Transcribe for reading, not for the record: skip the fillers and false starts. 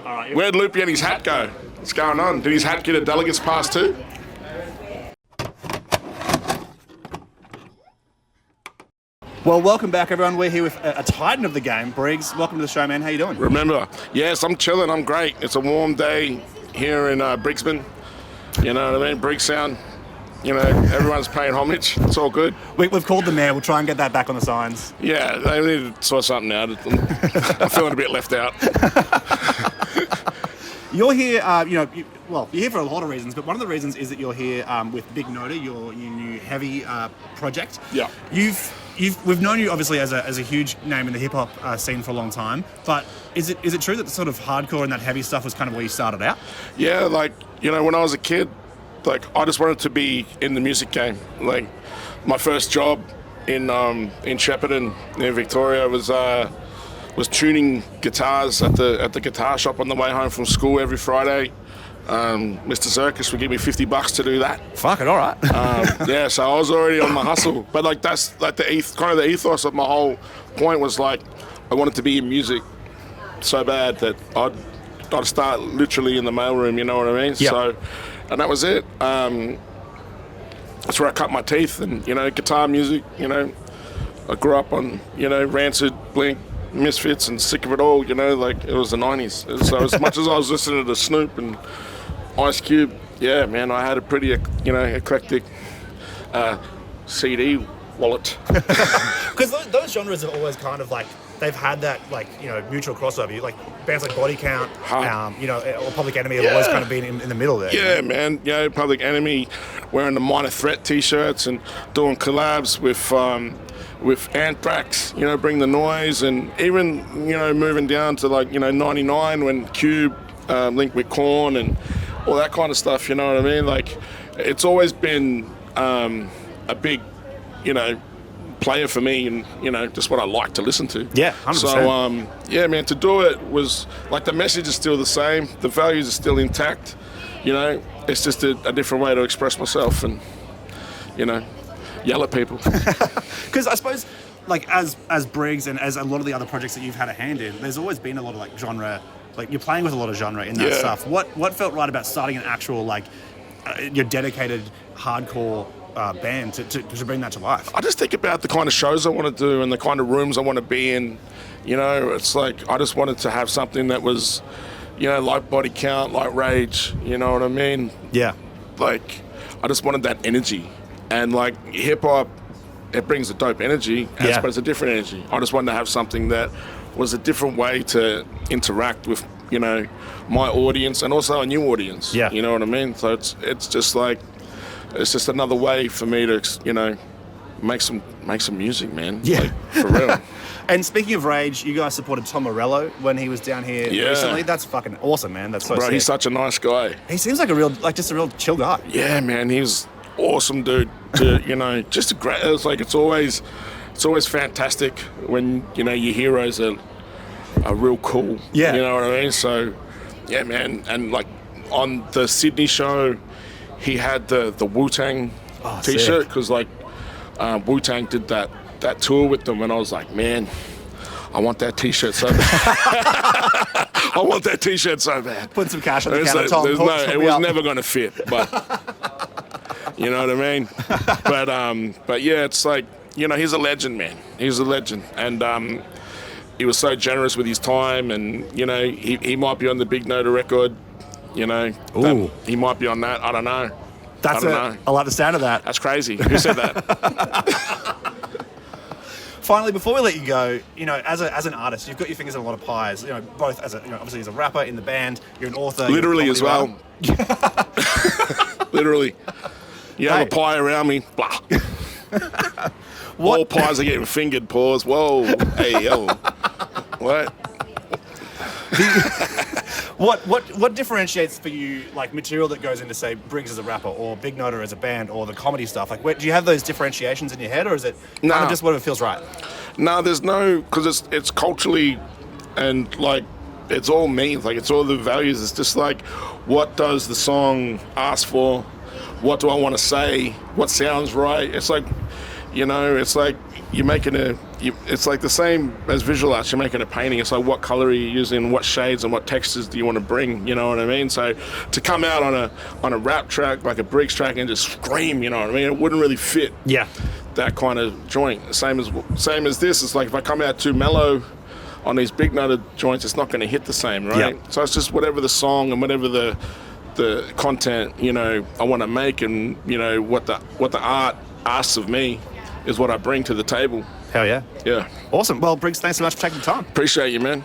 All right. Where'd Loopy and his hat go? What's going on? Did his hat get a delegate's pass too? Well, welcome back, everyone. We're here with a titan of the game, Briggs. Welcome to the show, man. How you doing? Remember, yes, I'm chilling. I'm great. It's a warm day here in Briggsman. You know what I mean? Bigsound. You know, everyone's paying homage. It's all good. We've called the mayor. We'll try and get that back on the signs. Yeah, they need to sort something out. I'm feeling a bit left out. You're here, you're here for a lot of reasons, but one of the reasons is that you're here with Big Noda, your new heavy project. Yeah. We've known you obviously as a huge name in the hip hop scene for a long time, but is it true that the sort of hardcore and that heavy stuff was kind of where you started out? Yeah, like, you know, when I was a kid, like, I just wanted to be in the music game. Like, my first job in Shepparton near Victoria was tuning guitars at the guitar shop on the way home from school every Friday. Mr. Circus would give me $50 to do that. Fuck it, all right. Yeah, so I was already on my hustle. But like that's like the ethos of my whole point was like I wanted to be in music so bad that I'd start literally in the mailroom. You know what I mean? Yep. So, and that was it. That's where I cut my teeth, and you know, guitar music. You know, I grew up on Rancid, Blink, Misfits, and Sick of It All. You know, like it was the '90s. So as much as I was listening to Snoop and Ice Cube, yeah, man, I had a pretty, eclectic CD wallet. Because those genres have always kind of like, they've had that mutual crossover. Like bands like Body Count, or Public Enemy have always kind of been in the middle there. Yeah, man. Yeah, Public Enemy wearing the Minor Threat T-shirts and doing collabs with Anthrax, Bring the Noise, and even, moving down to 99 when Cube linked with Korn and all that kind of stuff, you know what I mean? Like, it's always been a big, player for me and, just what I like to listen to. Yeah, 100%. So, yeah, man, to do it was, like, the message is still the same, the values are still intact, it's just a different way to express myself and, yell at people. Because I suppose, like, as Briggs and as a lot of the other projects that you've had a hand in, there's always been a lot of, like, genre. Like, you're playing with a lot of genre in that stuff. What felt right about starting an actual, your dedicated hardcore band to bring that to life? I just think about the kind of shows I want to do and the kind of rooms I want to be in. It's like I just wanted to have something that was, like Body Count, like Rage, you know what I mean? Yeah. Like, I just wanted that energy. And, like, hip-hop, it brings a dope energy, but it's a different energy. I just wanted to have something that was a different way to interact with, my audience and also a new audience. Yeah. You know what I mean? So it's just like, it's just another way for me to, make some music, man. Yeah. Like, for real. And speaking of Rage, you guys supported Tom Morello when he was down here recently. That's fucking awesome, man. That's so sick. He's such a nice guy. He seems like just a real chill guy. Yeah, man. He's awesome dude. To just a great. It's like it's always fantastic when your heroes are real cool. Yeah, you know what I mean. So yeah, man. And like on the Sydney show, he had the Wu-Tang T-shirt because Wu-Tang did that tour with them, and I was like, man, I want that T-shirt so bad. I want that T-shirt so bad. Put some cash on the counter, Tom. It was never going to fit, but. You know what I mean? But yeah, it's like, he's a legend, man. He's a legend. And he was so generous with his time and, he might be on the Big Noda record, Ooh. He might be on that. I don't know. I like the sound of that. That's crazy. Who said that? Finally, before we let you go, as an artist, you've got your fingers in a lot of pies. Both as obviously as a rapper in the band, you're an author. Literally as well. Literally. You have a pie around me, blah. All pies are getting fingered, pause. Whoa, hey, yo. What? What differentiates for you, like, material that goes into, say, Briggs as a rapper or Big Noda as a band or the comedy stuff? Like, do you have those differentiations in your head, or is it kind of just whatever feels right? No, there's no, because it's culturally and, like, it's all me. Like, it's all the values. It's just like, what does the song ask for? What do I want to say? What sounds right? It's like, it's like you're making it's like the same as visual arts. You're making a painting. It's like, what color are you using, what shades and what textures do you want to bring, you know what I mean? So to come out on a rap track, like a Briggs track, and just scream, you know what I mean, it wouldn't really fit that kind of joint. Same as this. It's like if I come out too mellow on these big noted joints, it's not going to hit the same, right? So it's just whatever the song and whatever the content, you know, I want to make, and you know what the art asks of me is what I bring to the table. Hell yeah. Yeah. Awesome. Well, Briggs, thanks so much for taking the time. Appreciate you, man.